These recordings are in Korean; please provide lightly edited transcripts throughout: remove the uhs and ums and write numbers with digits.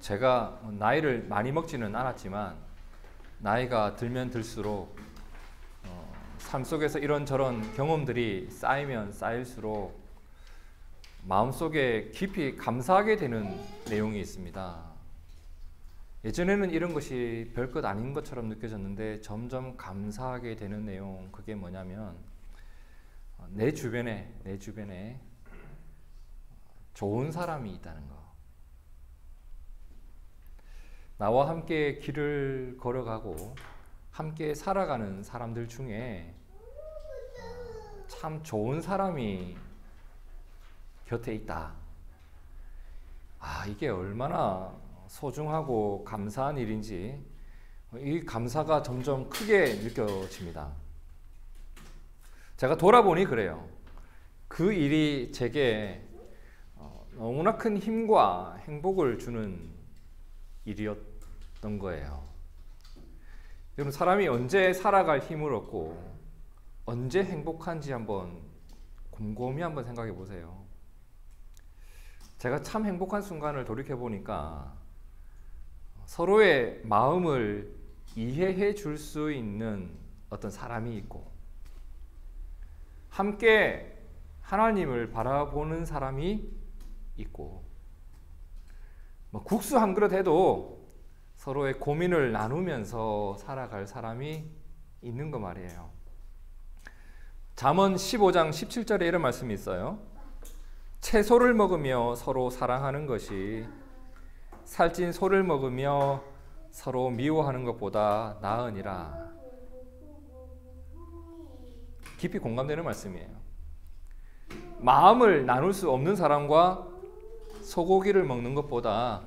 제가 나이를 많이 먹지는 않았지만 나이가 들면 들수록 삶 속에서 이런저런 경험들이 쌓이면 쌓일수록 마음속에 깊이 감사하게 되는 내용이 있습니다. 예전에는 이런 것이 별것 아닌 것처럼 느껴졌는데 점점 감사하게 되는 내용, 그게 뭐냐면 내 주변에 좋은 사람이 있다는 거. 나와 함께 길을 걸어가고 함께 살아가는 사람들 중에 참 좋은 사람이 곁에 있다. 이게 얼마나 소중하고 감사한 일인지 이 감사가 점점 크게 느껴집니다. 제가 돌아보니 그래요. 그 일이 제게 너무나 큰 힘과 행복을 주는 일이었던 거예요. 여러분, 사람이 언제 살아갈 힘을 얻고 언제 행복한지 한번 곰곰이 한번 생각해 보세요. 제가 참 행복한 순간을 돌이켜 보니까 서로의 마음을 이해해 줄 수 있는 어떤 사람이 있고 함께 하나님을 바라보는 사람이 있고 국수 한 그릇 해도 서로의 고민을 나누면서 살아갈 사람이 있는 거 말이에요. 잠언 15장 17절에 이런 말씀이 있어요. 채소를 먹으며 서로 사랑하는 것이 살찐 소를 먹으며 서로 미워하는 것보다 나으니라. 깊이 공감되는 말씀이에요. 마음을 나눌 수 없는 사람과 소고기를 먹는 것보다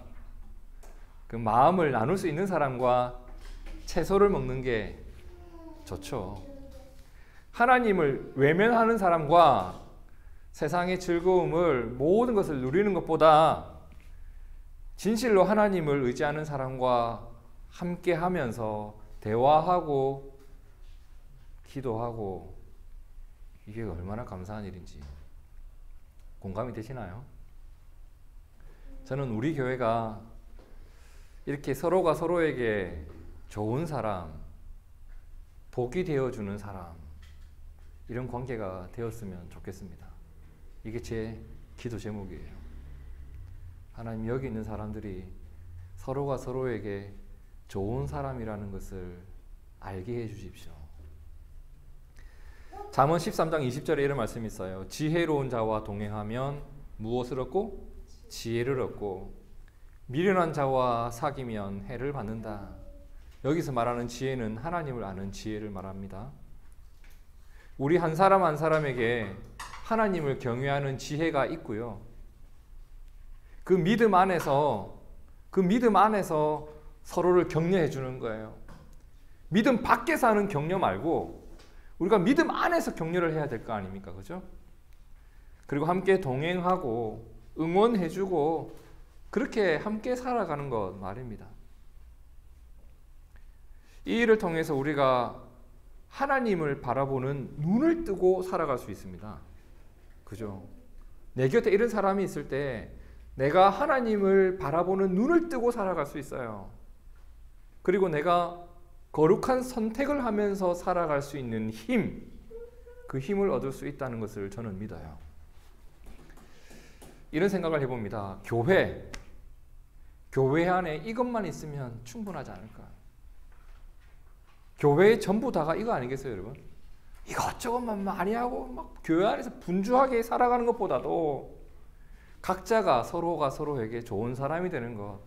그 마음을 나눌 수 있는 사람과 채소를 먹는 게 좋죠. 하나님을 외면하는 사람과 세상의 즐거움을 모든 것을 누리는 것보다 진실로 하나님을 의지하는 사람과 함께 하면서 대화하고 기도하고 이게 얼마나 감사한 일인지 공감이 되시나요? 저는 우리 교회가 이렇게 서로가 서로에게 좋은 사람, 복이 되어주는 사람, 이런 관계가 되었으면 좋겠습니다. 이게 제 기도 제목이에요. 하나님, 여기 있는 사람들이 서로가 서로에게 좋은 사람이라는 것을 알게 해주십시오. 잠언 13장 20절에 이런 말씀이 있어요. 지혜로운 자와 동행하면 무엇을 얻고? 지혜를 얻고 미련한 자와 사귀면 해를 받는다. 여기서 말하는 지혜는 하나님을 아는 지혜를 말합니다. 우리 한 사람 한 사람에게 하나님을 경외하는 지혜가 있고요. 그 믿음 안에서 서로를 격려해 주는 거예요. 믿음 밖에서 하는 격려 말고 우리가 믿음 안에서 격려를 해야 될 거 아닙니까? 그죠? 그리고 함께 동행하고 응원해 주고 그렇게 함께 살아가는 것 말입니다. 이 일을 통해서 우리가 하나님을 바라보는 눈을 뜨고 살아갈 수 있습니다. 그죠? 내 곁에 이런 사람이 있을 때 내가 하나님을 바라보는 눈을 뜨고 살아갈 수 있어요. 그리고 내가 거룩한 선택을 하면서 살아갈 수 있는 힘, 그 힘을 얻을 수 있다는 것을 저는 믿어요. 이런 생각을 해봅니다. 교회 안에 이것만 있으면 충분하지 않을까? 교회의 전부 다가 이거 아니겠어요, 여러분? 이것저것만 많이 하고 막 교회 안에서 분주하게 살아가는 것보다도 각자가 서로가 서로에게 좋은 사람이 되는 것,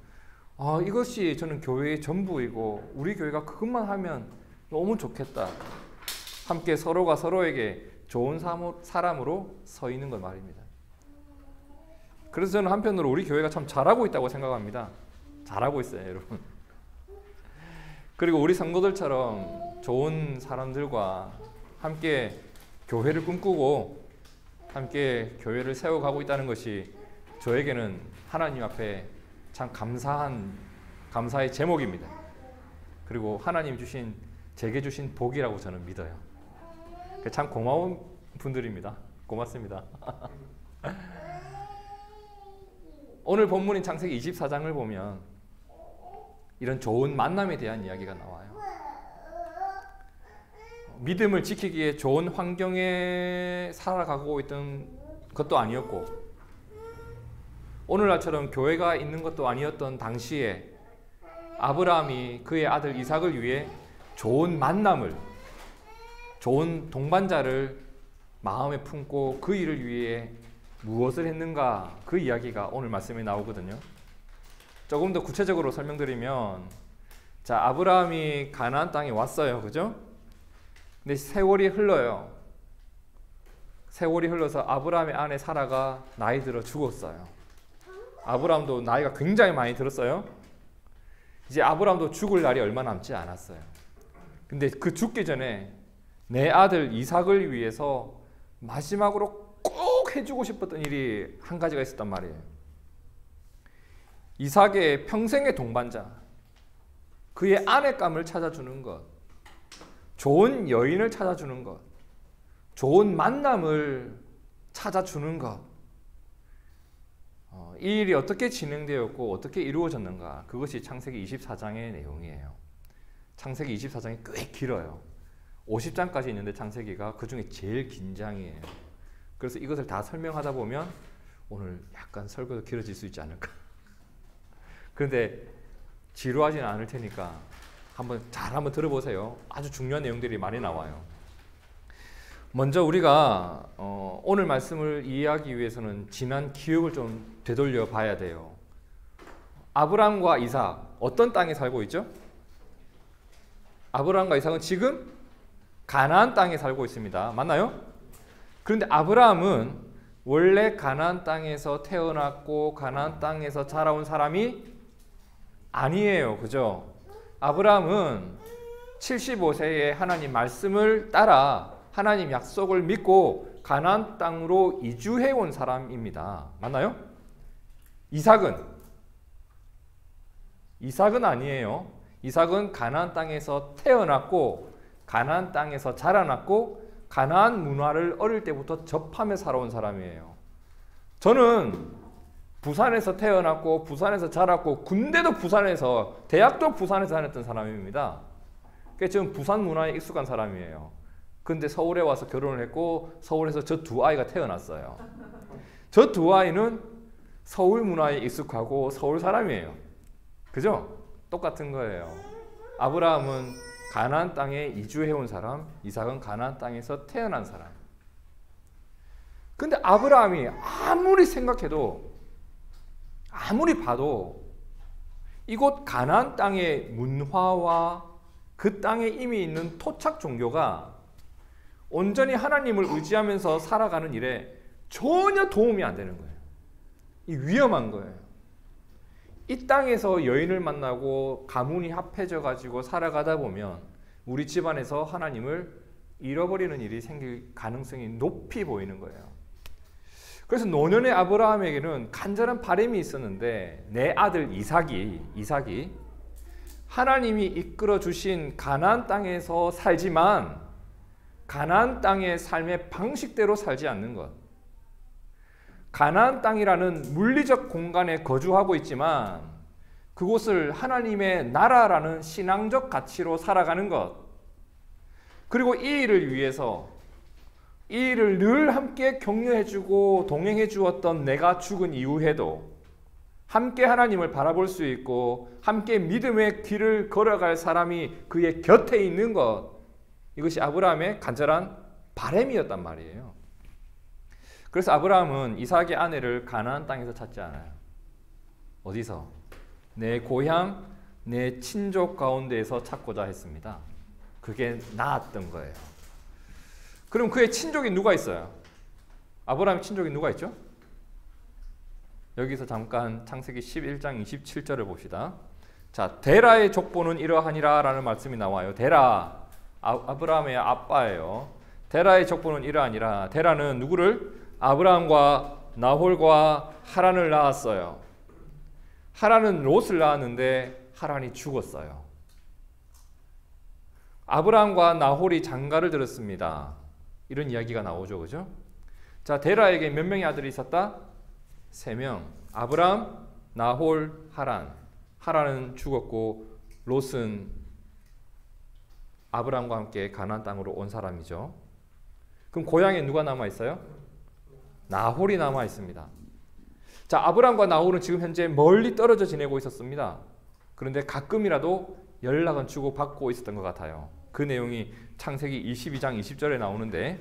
이것이 저는 교회의 전부이고 우리 교회가 그것만 하면 너무 좋겠다. 함께 서로가 서로에게 좋은 사람으로 서 있는 것 말입니다. 그래서 저는 한편으로 우리 교회가 참 잘하고 있다고 생각합니다. 잘하고 있어요, 여러분. 그리고 우리 성도들처럼 좋은 사람들과 함께 교회를 꿈꾸고 함께 교회를 세워가고 있다는 것이 저에게는 하나님 앞에 참 감사의 제목입니다. 그리고 하나님 제게 주신 복이라고 저는 믿어요. 참 고마운 분들입니다. 고맙습니다. 오늘 본문인 창세기 24장을 보면 이런 좋은 만남에 대한 이야기가 나와요. 믿음을 지키기에 좋은 환경에 살아가고 있던 것도 아니었고, 오늘날처럼 교회가 있는 것도 아니었던 당시에 아브라함이 그의 아들 이삭을 위해 좋은 만남을, 좋은 동반자를 마음에 품고 그 일을 위해 무엇을 했는가, 그 이야기가 오늘 말씀에 나오거든요. 조금 더 구체적으로 설명드리면, 자, 아브라함이 가나안 땅에 왔어요. 그죠? 근데 세월이 흘러요. 세월이 흘러서 아브라함의 아내 사라가 나이 들어 죽었어요. 아브라함도 나이가 굉장히 많이 들었어요. 이제 아브라함도 죽을 날이 얼마 남지 않았어요. 근데 그 죽기 전에 내 아들 이삭을 위해서 마지막으로 꼭 해주고 싶었던 일이 한 가지가 있었단 말이에요. 이삭의 평생의 동반자, 그의 아내감을 찾아주는 것, 좋은 여인을 찾아주는 것, 좋은 만남을 찾아주는 것, 이 일이 어떻게 진행되었고 어떻게 이루어졌는가, 그것이 창세기 24장의 내용이에요. 창세기 24장이 꽤 길어요. 50장까지 있는데 창세기가 그 중에 제일 긴 장이에요. 그래서 이것을 다 설명하다 보면 오늘 약간 설교도 길어질 수 있지 않을까. 그런데 지루하지는 않을 테니까 한번 들어보세요. 아주 중요한 내용들이 많이 나와요. 먼저 우리가 오늘 말씀을 이해하기 위해서는 지난 기억을 좀 되돌려 봐야 돼요. 아브람과 이삭, 어떤 땅에 살고 있죠? 아브람과 이삭은 지금 가나안 땅에 살고 있습니다. 맞나요? 그런데 아브람은 원래 가나안 땅에서 태어났고 가나안 땅에서 자라온 사람이 아니에요. 그죠? 아브람은 75세에 하나님 말씀을 따라 하나님 약속을 믿고 가나안 땅으로 이주해 온 사람입니다. 맞나요? 이삭은 아니에요. 이삭은 가나안 땅에서 태어났고 가나안 땅에서 자라났고 가나안 문화를 어릴 때부터 접하며 살아온 사람이에요. 저는 부산에서 태어났고 부산에서 자랐고 군대도 부산에서 대학도 부산에서 다녔던 사람입니다. 그래서 저는 부산 문화에 익숙한 사람이에요. 근데 서울에 와서 결혼을 했고 서울에서 저 두 아이가 태어났어요. 저 두 아이는 서울 문화에 익숙하고 서울 사람이에요. 그죠? 똑같은 거예요. 아브라함은 가나안 땅에 이주해 온 사람, 이삭은 가나안 땅에서 태어난 사람. 근데 아브라함이 아무리 생각해도 아무리 봐도 이곳 가나안 땅의 문화와 그 땅에 이미 있는 토착 종교가 온전히 하나님을 의지하면서 살아가는 일에 전혀 도움이 안 되는 거예요. 이 위험한 거예요. 이 땅에서 여인을 만나고 가문이 합해져 가지고 살아가다 보면 우리 집안에서 하나님을 잃어버리는 일이 생길 가능성이 높이 보이는 거예요. 그래서 노년의 아브라함에게는 간절한 바람이 있었는데 내 아들 이삭이 하나님이 이끌어 주신 가나안 땅에서 살지만 가나안 땅의 삶의 방식대로 살지 않는 것. 가나안 땅이라는 물리적 공간에 거주하고 있지만 그곳을 하나님의 나라라는 신앙적 가치로 살아가는 것. 그리고 이 일을 위해서 이 일을 늘 함께 격려해주고 동행해 주었던 내가 죽은 이후에도 함께 하나님을 바라볼 수 있고 함께 믿음의 길을 걸어갈 사람이 그의 곁에 있는 것. 이것이 아브라함의 간절한 바람이었단 말이에요. 그래서 아브라함은 이삭의 아내를 가나안 땅에서 찾지 않아요. 어디서? 내 고향, 내 친족 가운데에서 찾고자 했습니다. 그게 나았던 거예요. 그럼 그의 친족이 누가 있어요? 아브라함의 친족이 누가 있죠? 여기서 잠깐 창세기 11장 27절을 봅시다. 자, 데라의 족보는 이러하니라 라는 말씀이 나와요. 데라, 아브라함의 아빠예요. 데라의 족보는 이러하니라. 데라는 누구를? 아브라함과 나홀과 하란을 낳았어요. 하란은 롯을 낳았는데 하란이 죽었어요. 아브라함과 나홀이 장가를 들었습니다. 이런 이야기가 나오죠. 그죠? 자, 데라에게 몇 명의 아들이 있었다? 3명. 아브라함, 나홀, 하란. 하란은 죽었고 롯은 아브라함과 함께 가나안 땅으로 온 사람이죠. 그럼 고향에 누가 남아 있어요? 나홀이 남아 있습니다. 자, 아브라함과 나홀은 지금 현재 멀리 떨어져 지내고 있었습니다. 그런데 가끔이라도 연락은 주고받고 있었던 것 같아요. 그 내용이 창세기 22장 20절에 나오는데,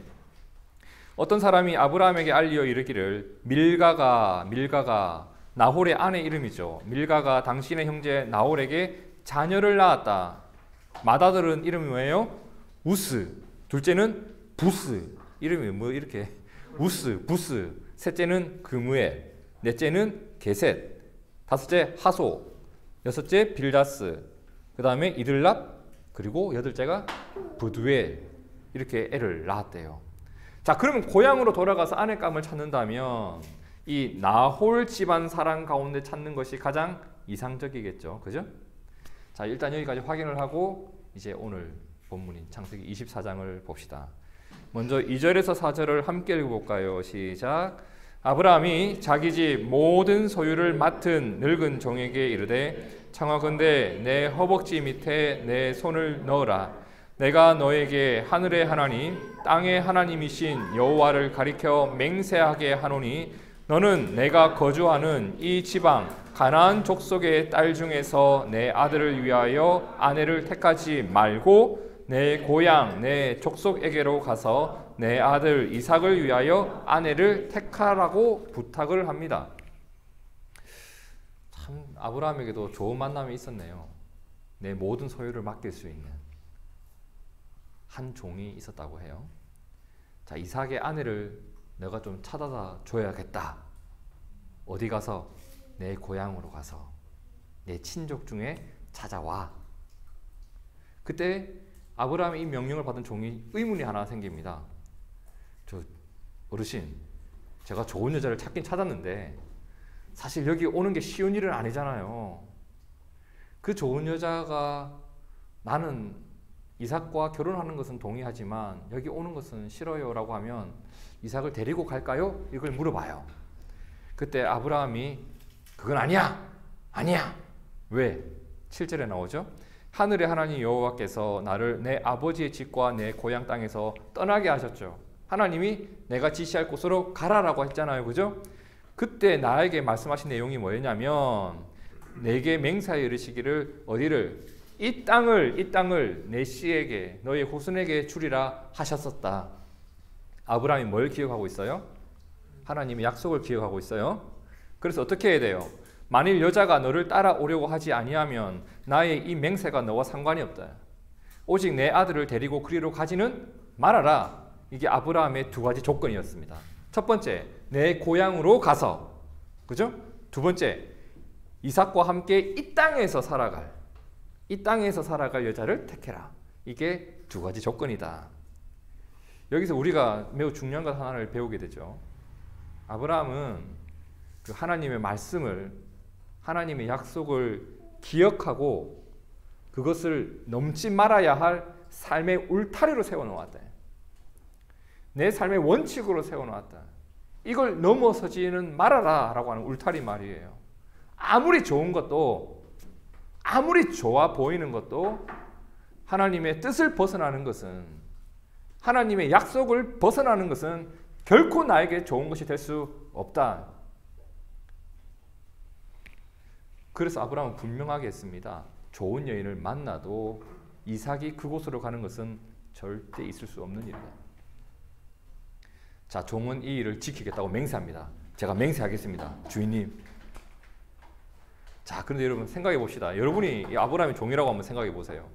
어떤 사람이 아브라함에게 알리어 이르기를 밀가가 나홀의 아내 이름이죠. 밀가가 당신의 형제 나홀에게 자녀를 낳았다. 맏아들은 이름이 뭐예요? 우스. 둘째는 부스. 이름이 뭐 이렇게 우스, 부스. 셋째는 그무엘. 넷째는 게셋. 다섯째 하소. 여섯째 빌다스. 그 다음에 이들랍. 그리고 여덟째가 부두엘. 이렇게 애를 낳았대요. 자, 그러면 고향으로 돌아가서 아내감을 찾는다면 이 나홀 집안 사람 가운데 찾는 것이 가장 이상적이겠죠. 그죠? 자, 일단 여기까지 확인을 하고 이제 오늘 본문인 창세기 24장을 봅시다. 먼저 2절에서 4절을 함께 읽어볼까요? 시작. 아브라함이 자기 집 모든 소유를 맡은 늙은 종에게 이르되 청하건대 내 허벅지 밑에 내 손을 넣어라. 내가 너에게 하늘의 하나님 땅의 하나님이신 여호와를 가리켜 맹세하게 하노니 너는 내가 거주하는 이 지방 가나안 족속의 딸 중에서 내 아들을 위하여 아내를 택하지 말고 내 고향 내 족속에게로 가서 내 아들 이삭을 위하여 아내를 택하라고 부탁을 합니다. 참 아브라함에게도 좋은 만남이 있었네요. 내 모든 소유를 맡길 수 있는 한 종이 있었다고 해요. 자, 이삭의 아내를 내가 좀 찾아다 줘야겠다. 어디 가서? 내 고향으로 가서 내 친족 중에 찾아와. 그때 아브라함이 이 명령을 받은 종이 의문이 하나 생깁니다. 저 어르신, 제가 좋은 여자를 찾긴 찾았는데 사실 여기 오는 게 쉬운 일은 아니잖아요. 그 좋은 여자가 나는 이삭과 결혼하는 것은 동의하지만 여기 오는 것은 싫어요 라고 하면 이삭을 데리고 갈까요? 이걸 물어봐요. 그때 아브라함이 그건 아니야. 왜? 7절에 나오죠. 하늘의 하나님 여호와께서 나를 내 아버지의 집과 내 고향 땅에서 떠나게 하셨죠. 하나님이 내가 지시할 곳으로 가라라고 했잖아요. 그죠? 그때 나에게 말씀하신 내용이 뭐였냐면 내게 맹세하여 이르시기를 어디를? 이 땅을 내 씨에게 너의 후손에게 주리라 하셨었다. 아브라함이 뭘 기억하고 있어요? 하나님의 약속을 기억하고 있어요. 그래서 어떻게 해야 돼요? 만일 여자가 너를 따라오려고 하지 아니하면 나의 이 맹세가 너와 상관이 없다. 오직 내 아들을 데리고 그리로 가지는 말아라. 이게 아브라함의 두 가지 조건이었습니다. 첫 번째, 내 고향으로 가서, 그죠? 두 번째, 이삭과 함께 이 땅에서 살아갈 여자를 택해라. 이게 두 가지 조건이다. 여기서 우리가 매우 중요한 것 하나를 배우게 되죠. 아브라함은 그 하나님의 말씀을, 하나님의 약속을 기억하고 그것을 넘지 말아야 할 삶의 울타리로 세워놓았다. 내 삶의 원칙으로 세워놓았다. 이걸 넘어서지는 말아라 라고 하는 울타리 말이에요. 아무리 좋은 것도, 아무리 좋아 보이는 것도 하나님의 뜻을 벗어나는 것은, 하나님의 약속을 벗어나는 것은 결코 나에게 좋은 것이 될 수 없다. 그래서 아브라함은 분명하게 했습니다. 좋은 여인을 만나도 이삭이 그곳으로 가는 것은 절대 있을 수 없는 일이다. 자, 종은 이 일을 지키겠다고 맹세합니다. 제가 맹세하겠습니다. 주인님. 자, 그런데 여러분 생각해 봅시다. 여러분이 이 아브라함의 종이라고 한번 생각해 보세요.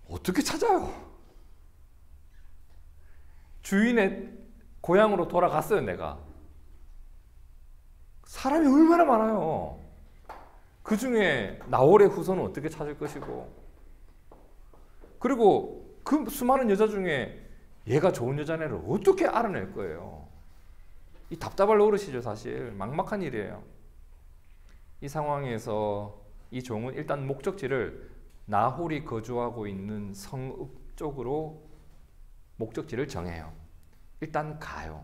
어떻게 찾아요? 주인의 고향으로 돌아갔어요, 내가. 사람이 얼마나 많아요. 그 중에 나홀의 후손은 어떻게 찾을 것이고, 그리고 그 수많은 여자 중에 얘가 좋은 여자네를 어떻게 알아낼 거예요? 이 답답할 노릇이죠. 사실 막막한 일이에요. 이 상황에서 이 종은 일단 목적지를 나홀이 거주하고 있는 성읍 쪽으로 목적지를 정해요. 일단 가요.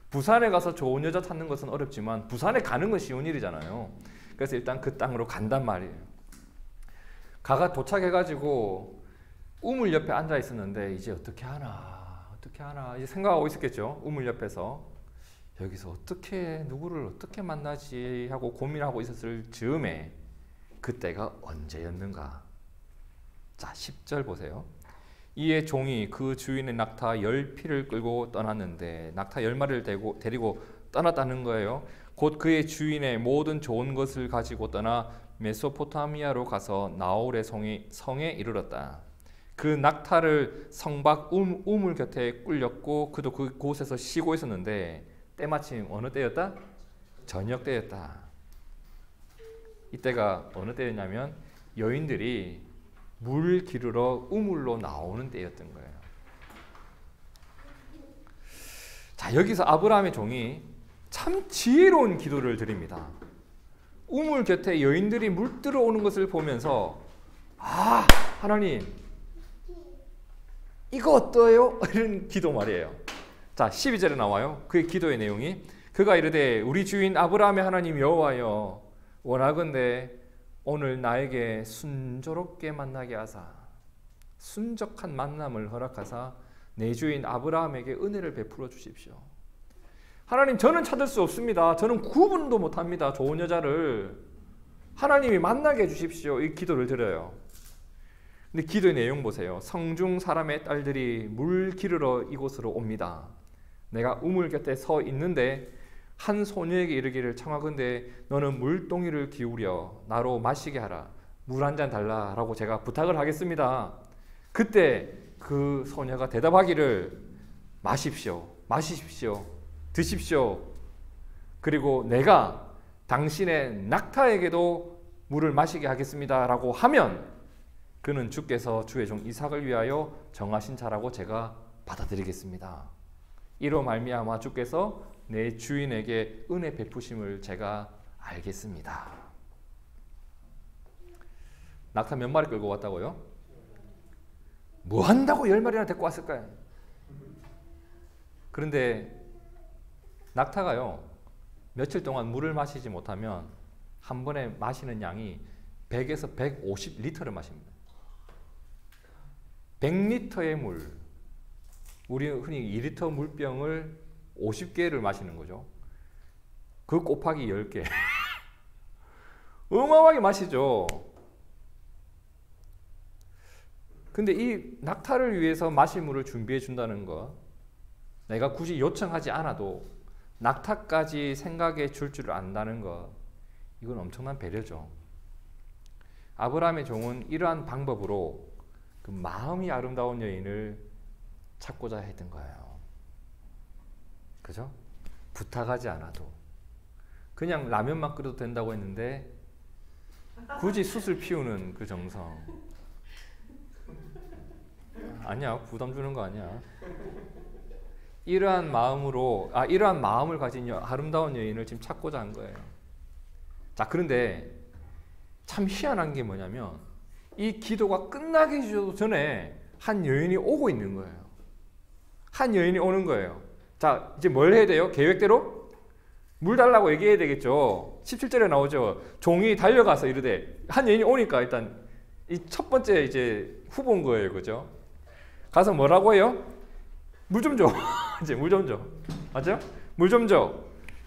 부산에 가서 좋은 여자 찾는 것은 어렵지만 부산에 가는 건 쉬운 일이잖아요. 그래서 일단 그 땅으로 간단 말이에요. 가가 도착해가지고 우물 옆에 앉아 있었는데 이제 어떻게 하나 이제 생각하고 있었겠죠. 우물 옆에서 여기서 누구를 어떻게 만나지 하고 고민하고 있었을 즈음에 그때가 언제였는가. 자, 10절 보세요. 이에 종이 그 주인의 낙타 10피를 끌고 떠났는데 낙타 10마리를 데리고 떠났다는 거예요. 곧 그의 주인의 모든 좋은 것을 가지고 떠나 메소포타미아로 가서 나홀의 성에 이르렀다. 그 낙타를 성밖 우물 곁에 꿀렸고 그도 그곳에서 쉬고 있었는데 때마침 어느 때였다? 저녁 때였다. 이때가 어느 때였냐면 여인들이 물 기르러 우물로 나오는 때였던 거예요. 자, 여기서 아브라함의 종이 참 지혜로운 기도를 드립니다. 우물 곁에 여인들이 물 들어오는 것을 보면서 하나님 이거 어떠해요? 이런 기도 말이에요. 자, 12절에 나와요. 그의 기도의 내용이 그가 이르되 우리 주인 아브라함의 하나님 여호와여 원하건대 오늘 나에게 순조롭게 만나게 하사 순적한 만남을 허락하사 내 주인 아브라함에게 은혜를 베풀어 주십시오. 하나님, 저는 찾을 수 없습니다. 저는 구분도 못합니다. 좋은 여자를 하나님이 만나게 해주십시오. 이 기도를 드려요. 근데 기도의 내용 보세요. 성중 사람의 딸들이 물 기르러 이곳으로 옵니다. 내가 우물 곁에 서 있는데 한 소녀에게 이르기를 청하건대 너는 물동이를 기울여 나로 마시게 하라. 물 한 잔 달라라고 제가 부탁을 하겠습니다. 그때 그 소녀가 대답하기를 마십시오. 드십시오. 그리고 내가 당신의 낙타에게도 물을 마시게 하겠습니다 라고 하면 그는 주께서 주의 종 이삭을 위하여 정하신 자라고 제가 받아들이겠습니다. 이로 말미암아 주께서 내 주인에게 은혜 베푸심을 제가 알겠습니다. 낙타 몇 마리 끌고 왔다고요? 뭐 한다고 10마리나 데리고 왔을까요? 그런데 낙타가요 며칠 동안 물을 마시지 못하면 한 번에 마시는 양이 100에서 150리터를 마십니다. 100리터의 물, 우리 흔히 2리터 물병을 50개를 마시는 거죠. 그 곱하기 10개 어마어마하게 마시죠. 근데 이 낙타를 위해서 마실 물을 준비해 준다는 것, 내가 굳이 요청하지 않아도 낙타까지 생각해 줄 줄 안다는 것, 이건 엄청난 배려죠. 아브라함의 종은 이러한 방법으로 그 마음이 아름다운 여인을 찾고자 했던 거예요. 그죠? 부탁하지 않아도 그냥 라면만 끓여도 된다고 했는데 굳이 숯을 피우는 그 정성. 아니야, 부담 주는 거 아니야. 이러한 마음을 가진 아름다운 여인을 지금 찾고자 한 거예요. 자, 그런데 참 희한한 게 뭐냐면 이 기도가 끝나기 전에 한 여인이 오고 있는 거예요. 한 여인이 오는 거예요. 자, 이제 뭘 해야 돼요? 계획대로 물 달라고 얘기해야 되겠죠. 17절에 나오죠. 종이 달려가서 이르되, 한 여인이 오니까 일단 이 첫 번째 이제 후보인 거예요. 그죠? 가서 뭐라고 해요? 물 좀 줘. 이제 물 좀 줘. 맞죠? 물 좀 줘.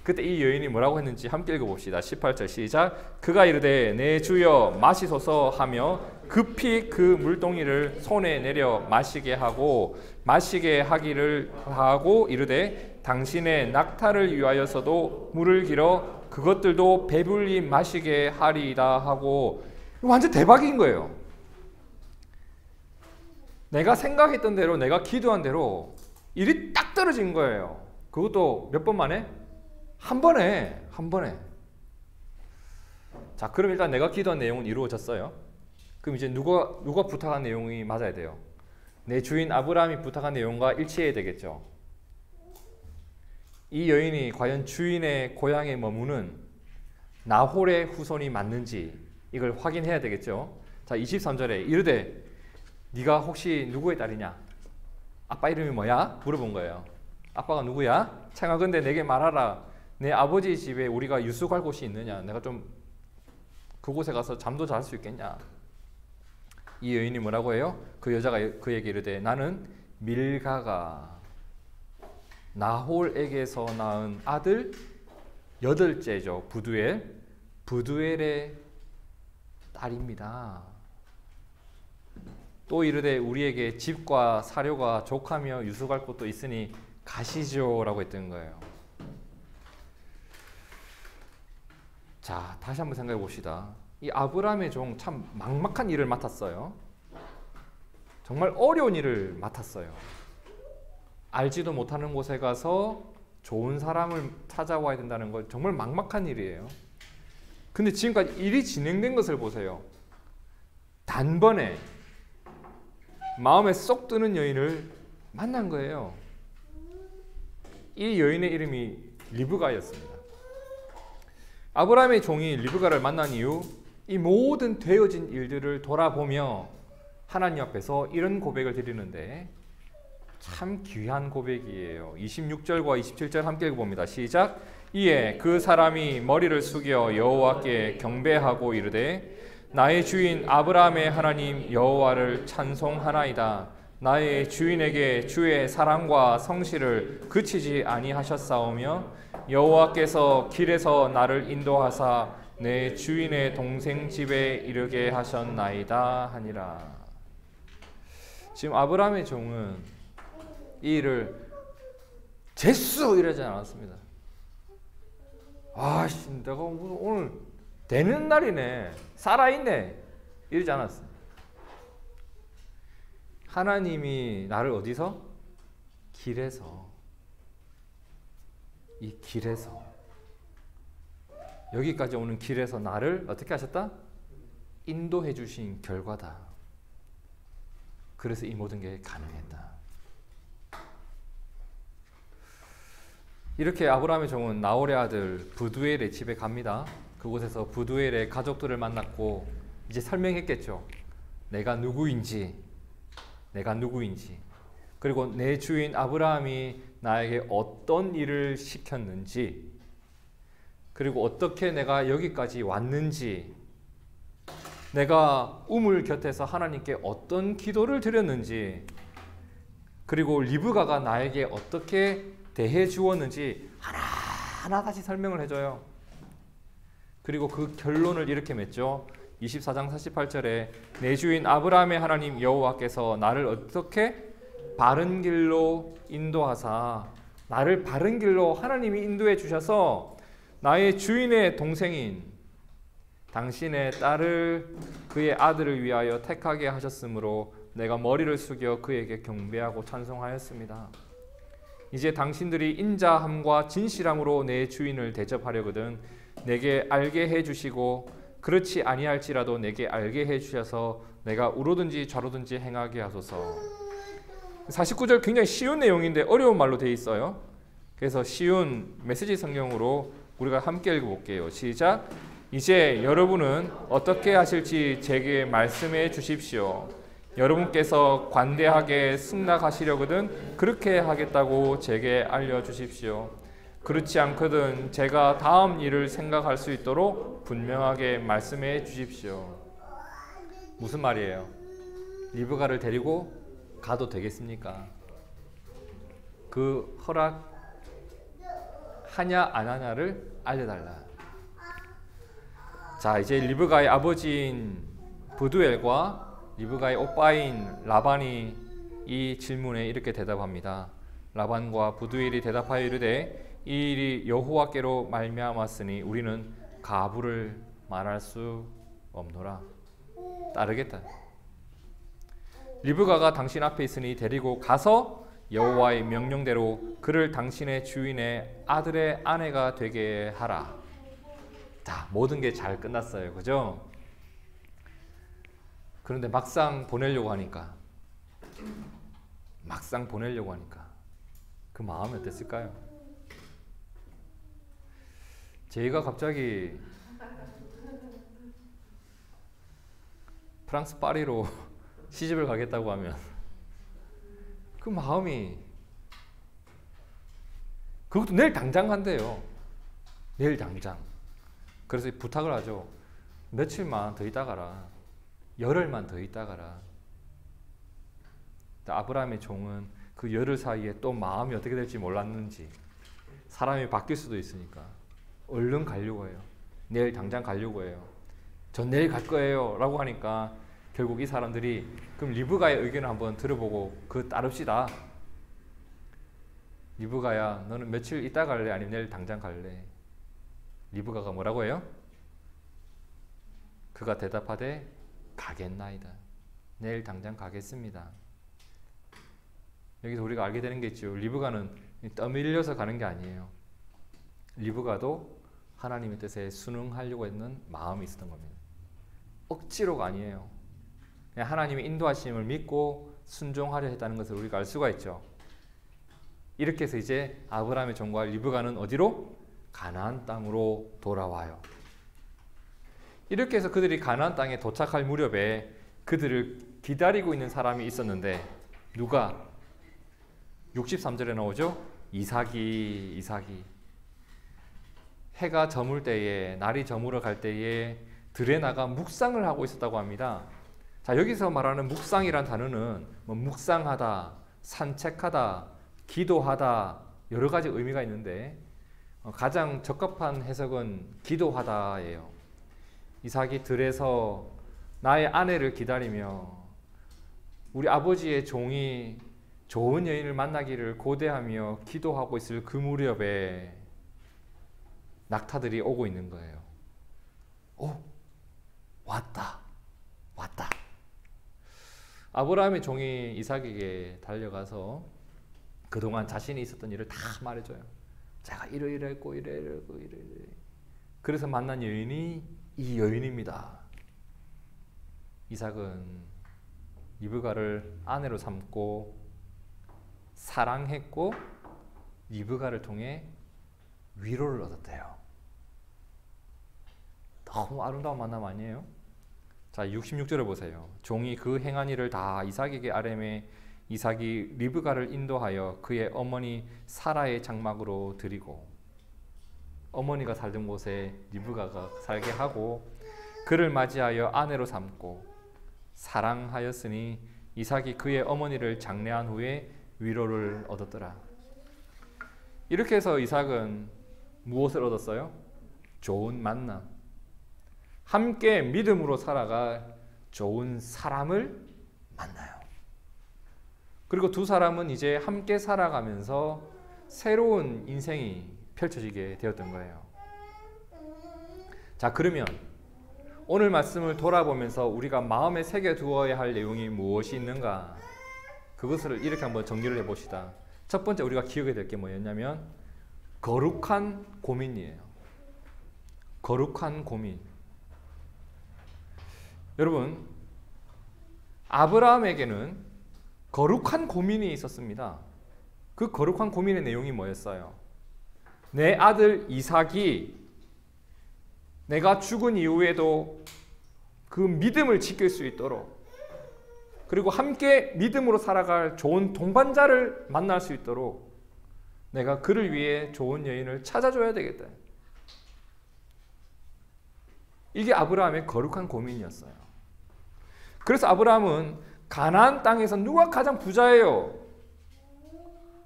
그때 이 여인이 뭐라고 했는지 함께 읽어봅시다. 18절 시작. 그가 이르되 내 주여 마시소서 하며 급히 그 물동이를 손에 내려 마시게 하기를 하고 이르되 당신의 낙타를 위하여서도 물을 길어 그것들도 배불리 마시게 하리이다 하고, 완전 대박인 거예요. 내가 생각했던 대로, 내가 기도한 대로 일이 딱 떨어진 거예요. 그것도 몇 번 만에? 한 번에. 자, 그럼 일단 내가 기도한 내용은 이루어졌어요. 그럼 이제 누가 부탁한 내용이 맞아야 돼요. 내 주인 아브라함이 부탁한 내용과 일치해야 되겠죠. 이 여인이 과연 주인의 고향에 머무는 나홀의 후손이 맞는지 이걸 확인해야 되겠죠. 자, 23절에 이르되 네가 혹시 누구의 딸이냐? 아빠 이름이 뭐야? 물어본 거예요. 아빠가 누구야? 청하건대 내게 말하라. 내 아버지 집에 우리가 유숙할 곳이 있느냐? 내가 좀 그곳에 가서 잠도 잘 수 있겠냐? 이 여인이 뭐라고 해요? 그 여자가 그에게 이르되 나는 밀가가 나홀에게서 낳은 아들 여덟째죠. 부두엘의 딸입니다. 또 이르되 우리에게 집과 사료가 족하며 유숙할 곳도 있으니 가시죠 라고 했던 거예요. 자, 다시 한번 생각해 봅시다. 이 아브라함의 종 참 막막한 일을 맡았어요. 정말 어려운 일을 맡았어요. 알지도 못하는 곳에 가서 좋은 사람을 찾아와야 된다는 건 정말 막막한 일이에요. 근데 지금까지 일이 진행된 것을 보세요. 단번에 마음에 쏙 드는 여인을 만난 거예요. 이 여인의 이름이 리브가였습니다. 아브라함의 종이 리브가를 만난 이후 이 모든 되어진 일들을 돌아보며 하나님 앞에서 이런 고백을 드리는데 참 귀한 고백이에요. 26절과 27절 함께 읽어봅니다. 시작. 이에 그 사람이 머리를 숙여 여호와께 경배하고 이르되 나의 주인 아브라함의 하나님 여호와를 찬송하나이다. 나의 주인에게 주의 사랑과 성실을 그치지 아니하셨사오며 여호와께서 길에서 나를 인도하사 내 주인의 동생 집에 이르게 하셨나이다 하니라. 지금 아브라함의 종은 이 일을 제수 이러지 않았습니다. 아씨, 내가 오늘 되는 날이네, 살아있네 이러지 않았어요. 하나님이 나를 어디서? 길에서, 이 길에서, 여기까지 오는 길에서 나를 어떻게 하셨다? 인도해 주신 결과다. 그래서 이 모든 게 가능했다. 이렇게 아브라함의 종은 나홀의 아들 부두엘의 집에 갑니다. 그곳에서 부두엘의 가족들을 만났고 이제 설명했겠죠. 내가 누구인지, 그리고 내 주인 아브라함이 나에게 어떤 일을 시켰는지, 그리고 어떻게 내가 여기까지 왔는지, 내가 우물 곁에서 하나님께 어떤 기도를 드렸는지, 그리고 리브가가 나에게 어떻게 대해 주었는지 하나하나 다시 설명을 해줘요. 그리고 그 결론을 이렇게 맺죠. 24장 48절에 내 주인 아브라함의 하나님 여호와께서 나를 어떻게 바른 길로 인도하사, 나를 바른 길로 하나님이 인도해 주셔서 나의 주인의 동생인 당신의 딸을 그의 아들을 위하여 택하게 하셨으므로 내가 머리를 숙여 그에게 경배하고 찬송하였습니다. 이제 당신들이 인자함과 진실함으로 내 주인을 대접하려거든 내게 알게 해주시고 그렇지 아니할지라도 내게 알게 해주셔서 내가 우로든지 좌로든지 행하게 하소서. 49절 굉장히 쉬운 내용인데 어려운 말로 되어 있어요. 그래서 쉬운 메시지 성경으로 우리가 함께 읽어볼게요. 시작. 이제 여러분은 어떻게 하실지 제게 말씀해 주십시오. 여러분께서 관대하게 승낙하시려거든 그렇게 하겠다고 제게 알려주십시오. 그렇지 않거든 제가 다음 일을 생각할 수 있도록 분명하게 말씀해 주십시오. 무슨 말이에요? 리브가를 데리고 가도 되겠습니까? 그 허락 하냐 안 하냐를 알려달라. 자, 이제 리브가의 아버지인 부두엘과 리브가의 오빠인 라반이 이 질문에 이렇게 대답합니다. 라반과 부두엘이 대답하여 이르되 이 일이 여호와께로 말미암았으니 우리는 가부를 말할 수 없노라. 따르겠다. 리브가가 당신 앞에 있으니 데리고 가서 여호와의 명령대로 그를 당신의 주인의 아들의 아내가 되게 하라. 자, 모든 게 잘 끝났어요. 그죠? 그런데 막상 보내려고 하니까 그 마음이 어땠을까요? 제가 갑자기 프랑스 파리로 시집을 가겠다고 하면 그 마음이 그것도 내일 당장 간대요. 내일 당장. 그래서 부탁을 하죠. 며칠만 더 있다가라. 열흘만 더 있다가라. 아브라함의 종은 그 열흘 사이에 또 마음이 어떻게 될지 몰랐는지, 사람이 바뀔 수도 있으니까 얼른 가려고 해요. 내일 당장 가려고 해요. 전 내일 갈 거예요 라고 하니까 결국 이 사람들이 그럼 리브가의 의견을 한번 들어보고 그 따릅시다. 리브가야, 너는 며칠 있다 갈래? 아니면 내일 당장 갈래? 리브가가 뭐라고 해요? 그가 대답하되 가겠나이다. 내일 당장 가겠습니다. 여기서 우리가 알게 되는 게 있죠. 리브가는 떠밀려서 가는 게 아니에요. 리브가도 하나님의 뜻에 순응하려고 했는 마음이 있었던 겁니다. 억지로가 아니에요. 그냥 하나님의 인도하심을 믿고 순종하려 했다는 것을 우리가 알 수가 있죠. 이렇게 해서 이제 아브라함의 종과 리브가는 어디로? 가나안 땅으로 돌아와요. 이렇게 해서 그들이 가나안 땅에 도착할 무렵에 그들을 기다리고 있는 사람이 있었는데 누가? 63절에 나오죠? 이삭이. 해가 저물 때에, 날이 저물어 갈 때에 들에 나가 묵상을 하고 있었다고 합니다. 자, 여기서 말하는 묵상이란 단어는 뭐 묵상하다, 산책하다, 기도하다 여러 가지 의미가 있는데 가장 적합한 해석은 기도하다예요. 이삭이 들에서 나의 아내를 기다리며 우리 아버지의 종이 좋은 여인을 만나기를 고대하며 기도하고 있을 그 무렵에 낙타들이 오고 있는 거예요. 오, 왔다. 아브라함의 종이 이삭에게 달려가서 그동안 자신이 있었던 일을 다 말해줘요. 제가 이러이러했고 이러이러했고 이러이러. 그래서 만난 여인이 이 여인입니다. 이삭은 리브가를 아내로 삼고 사랑했고 리브가를 통해 위로를 얻었대요. 너무 아름다운 만남 아니에요? 자, 66절을 보세요. 종이 그 행한 일을 다 이삭에게 아뢰매 이삭이 리브가를 인도하여 그의 어머니 사라의 장막으로 드리고 어머니가 살던 곳에 리브가가 살게 하고 그를 맞이하여 아내로 삼고 사랑하였으니 이삭이 그의 어머니를 장례한 후에 위로를 얻었더라. 이렇게 해서 이삭은 무엇을 얻었어요? 좋은 만남, 함께 믿음으로 살아갈 좋은 사람을 만나요. 그리고 두 사람은 이제 함께 살아가면서 새로운 인생이 펼쳐지게 되었던 거예요. 자, 그러면 오늘 말씀을 돌아보면서 우리가 마음에 새겨두어야 할 내용이 무엇이 있는가? 그것을 이렇게 한번 정리를 해봅시다. 첫 번째 우리가 기억해야 될 게 뭐였냐면 거룩한 고민이에요. 거룩한 고민. 여러분, 아브라함에게는 거룩한 고민이 있었습니다. 그 거룩한 고민의 내용이 뭐였어요? 내 아들 이삭이 내가 죽은 이후에도 그 믿음을 지킬 수 있도록, 그리고 함께 믿음으로 살아갈 좋은 동반자를 만날 수 있도록 내가 그를 위해 좋은 여인을 찾아줘야 되겠다. 이게 아브라함의 거룩한 고민이었어요. 그래서 아브라함은 가나안 땅에서 누가 가장 부자예요?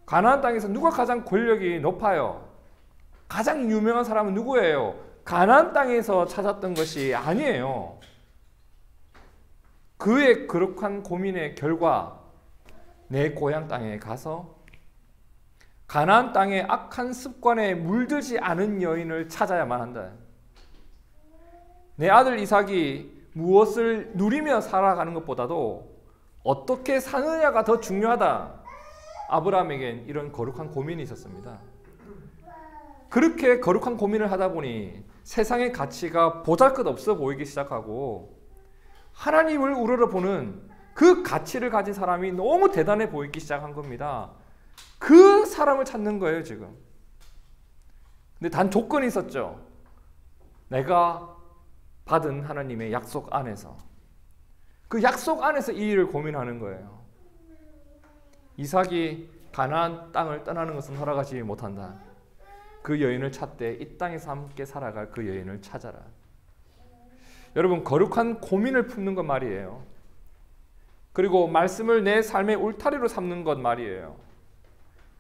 가나안 땅에서 누가 가장 권력이 높아요? 가장 유명한 사람은 누구예요? 가나안 땅에서 찾았던 것이 아니에요. 그의 거룩한 고민의 결과 내 고향 땅에 가서 가나안 땅의 악한 습관에 물들지 않은 여인을 찾아야만 한다. 내 아들 이삭이 무엇을 누리며 살아가는 것보다도 어떻게 사느냐가 더 중요하다. 아브라함에겐 이런 거룩한 고민이 있었습니다. 그렇게 거룩한 고민을 하다 보니 세상의 가치가 보잘것없어 보이기 시작하고 하나님을 우러러보는 그 가치를 가진 사람이 너무 대단해 보이기 시작한 겁니다. 그 사람을 찾는 거예요, 지금. 근데 단 조건이 있었죠. 내가 받은 하나님의 약속 안에서. 그 약속 안에서 이 일을 고민하는 거예요. 이삭이 가나안 땅을 떠나는 것은 허락하지 못한다. 그 여인을 찾되 이 땅에서 함께 살아갈 그 여인을 찾아라. 여러분, 거룩한 고민을 품는 것 말이에요. 그리고 말씀을 내 삶의 울타리로 삼는 것 말이에요.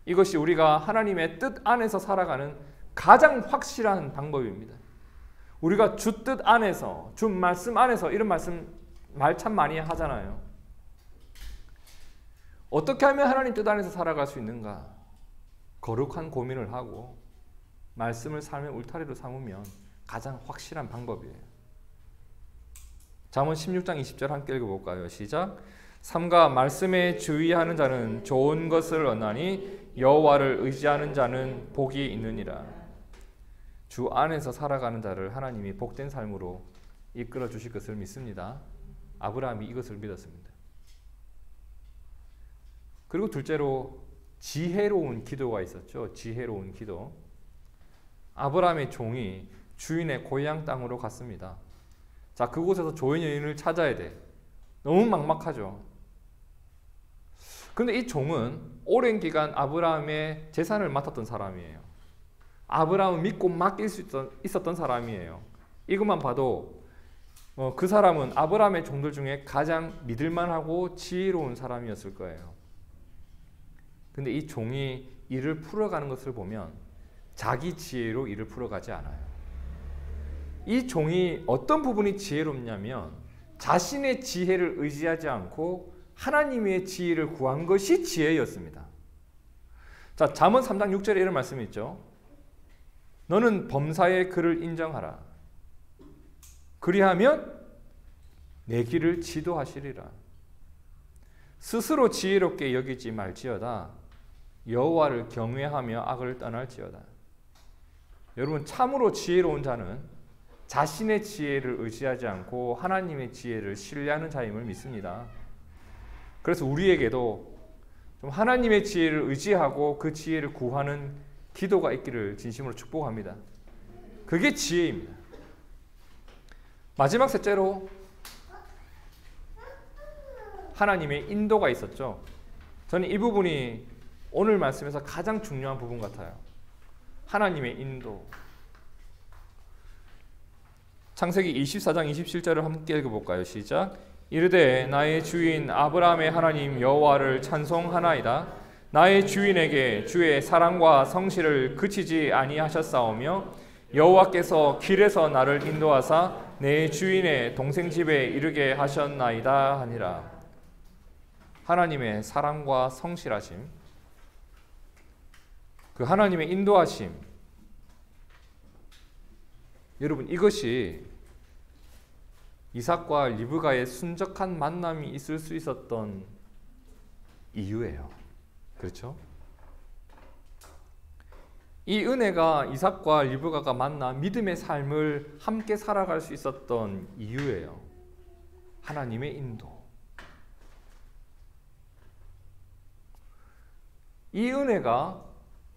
이것이 우리가 하나님의 뜻 안에서 살아가는 가장 확실한 방법입니다. 우리가 주 뜻 안에서, 주 말씀 안에서, 이런 말씀 말 참 많이 하잖아요. 어떻게 하면 하나님 뜻 안에서 살아갈 수 있는가? 거룩한 고민을 하고 말씀을 삶의 울타리로 삼으면 가장 확실한 방법이에요. 잠언 16장 20절 함께 읽어볼까요? 시작. 삼가 말씀에 주의하는 자는 좋은 것을 얻나니 여호와를 의지하는 자는 복이 있느니라. 주 안에서 살아가는 자를 하나님이 복된 삶으로 이끌어 주실 것을 믿습니다. 아브라함이 이것을 믿었습니다. 그리고 둘째로 지혜로운 기도가 있었죠. 지혜로운 기도. 아브라함의 종이 주인의 고향 땅으로 갔습니다. 자, 그곳에서 좋은 여인을 찾아야 돼. 너무 막막하죠. 그런데 이 종은 오랜 기간 아브라함의 재산을 맡았던 사람이에요. 아브라함을 믿고 맡길 수 있었던 사람이에요. 이것만 봐도 그 사람은 아브라함의 종들 중에 가장 믿을만하고 지혜로운 사람이었을 거예요. 근데 이 종이 일을 풀어가는 것을 보면 자기 지혜로 일을 풀어가지 않아요. 이 종이 어떤 부분이 지혜롭냐면 자신의 지혜를 의지하지 않고 하나님의 지혜를 구한 것이 지혜였습니다. 자, 잠언 3장 6절에 이런 말씀이 있죠. 너는 범사의 그를 인정하라. 그리하면 내 길을 지도하시리라. 스스로 지혜롭게 여기지 말지어다. 여호와를 경외하며 악을 떠날지어다. 여러분, 참으로 지혜로운 자는 자신의 지혜를 의지하지 않고 하나님의 지혜를 신뢰하는 자임을 믿습니다. 그래서 우리에게도 좀 하나님의 지혜를 의지하고 그 지혜를 구하는 기도가 있기를 진심으로 축복합니다. 그게 지혜입니다. 마지막 셋째로 하나님의 인도가 있었죠. 저는 이 부분이 오늘 말씀에서 가장 중요한 부분 같아요. 하나님의 인도. 창세기 24장 27절을 함께 읽어볼까요? 시작. 이르되 나의 주인 아브라함의 하나님 여호와를 찬송하나이다. 나의 주인에게 주의 사랑과 성실을 그치지 아니하셨사오며 여호와께서 길에서 나를 인도하사 내 주인의 동생 집에 이르게 하셨나이다 하니라. 하나님의 사랑과 성실하심, 그 하나님의 인도하심, 여러분, 이것이 이삭과 리브가의 순적한 만남이 있을 수 있었던 이유예요. 그렇죠? 이 은혜가 이삭과 리브가가 만나 믿음의 삶을 함께 살아갈 수 있었던 이유예요. 하나님의 인도. 이 은혜가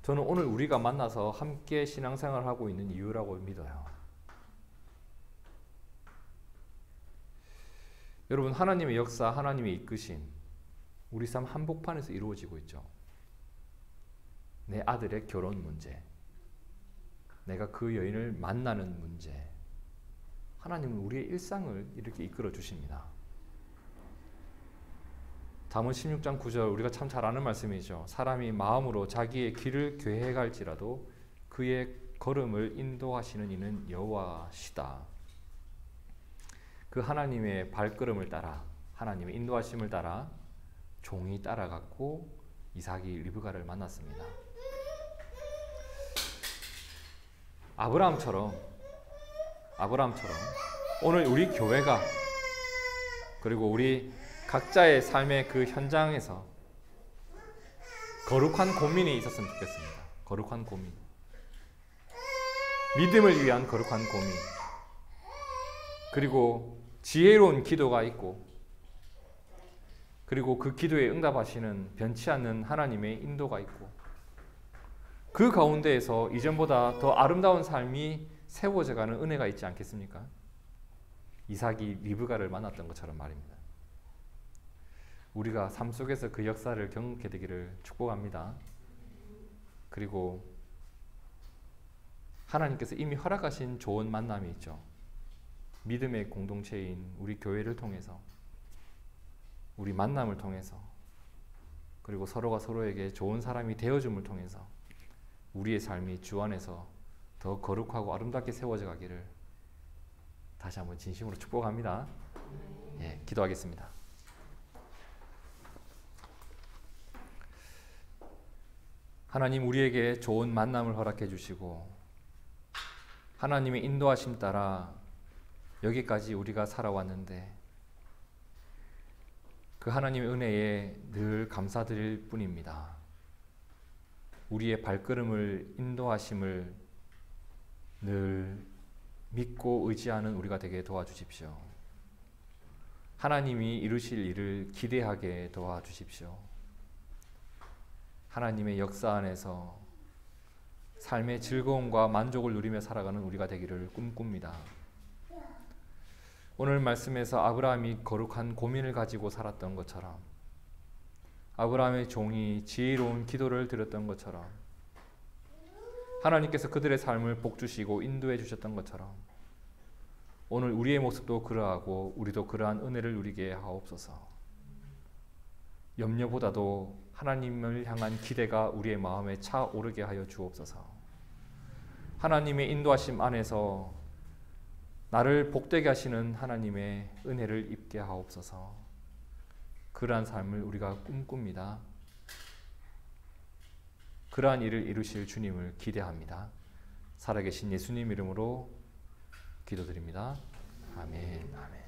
저는 오늘 우리가 만나서 함께 신앙생활을 하고 있는 이유라고 믿어요. 여러분, 하나님의 역사, 하나님의 이끄심, 우리 삶 한복판에서 이루어지고 있죠. 내 아들의 결혼 문제, 내가 그 여인을 만나는 문제, 하나님은 우리의 일상을 이렇게 이끌어 주십니다. 잠언 16장 9절, 우리가 참 잘 아는 말씀이죠. 사람이 마음으로 자기의 길을 계획할지라도 그의 걸음을 인도하시는 이는 여호와시다. 그 하나님의 발걸음을 따라, 하나님의 인도하심을 따라 종이 따라갔고 이삭이 리브가를 만났습니다. 아브라함처럼 오늘 우리 교회가, 그리고 우리 각자의 삶의 그 현장에서 거룩한 고민이 있었으면 좋겠습니다. 거룩한 고민, 믿음을 위한 거룩한 고민, 그리고 지혜로운 기도가 있고, 그리고 그 기도에 응답하시는 변치 않는 하나님의 인도가 있고, 그 가운데에서 이전보다 더 아름다운 삶이 세워져가는 은혜가 있지 않겠습니까? 이삭이 리브가를 만났던 것처럼 말입니다. 우리가 삶 속에서 그 역사를 경험하게 되기를 축복합니다. 그리고 하나님께서 이미 허락하신 좋은 만남이 있죠. 믿음의 공동체인 우리 교회를 통해서, 우리 만남을 통해서, 그리고 서로가 서로에게 좋은 사람이 되어줌을 통해서 우리의 삶이 주 안에서 더 거룩하고 아름답게 세워져 가기를 다시 한번 진심으로 축복합니다. 예, 기도하겠습니다. 하나님, 우리에게 좋은 만남을 허락해 주시고 하나님의 인도하심 따라 여기까지 우리가 살아왔는데 그 하나님의 은혜에 늘 감사드릴 뿐입니다. 우리의 발걸음을 인도하심을 늘 믿고 의지하는 우리가 되게 도와주십시오. 하나님이 이루실 일을 기대하게 도와주십시오. 하나님의 역사 안에서 삶의 즐거움과 만족을 누리며 살아가는 우리가 되기를 꿈꿉니다. 오늘 말씀에서 아브라함이 거룩한 고민을 가지고 살았던 것처럼, 아브라함의 종이 지혜로운 기도를 드렸던 것처럼, 하나님께서 그들의 삶을 복주시고 인도해 주셨던 것처럼 오늘 우리의 모습도 그러하고 우리도 그러한 은혜를 누리게 하옵소서. 염려보다도 하나님을 향한 기대가 우리의 마음에 차오르게 하여 주옵소서. 하나님의 인도하심 안에서 나를 복되게 하시는 하나님의 은혜를 입게 하옵소서. 그러한 삶을 우리가 꿈꿉니다. 그러한 일을 이루실 주님을 기대합니다. 살아계신 예수님 이름으로 기도드립니다. 아멘. 아멘.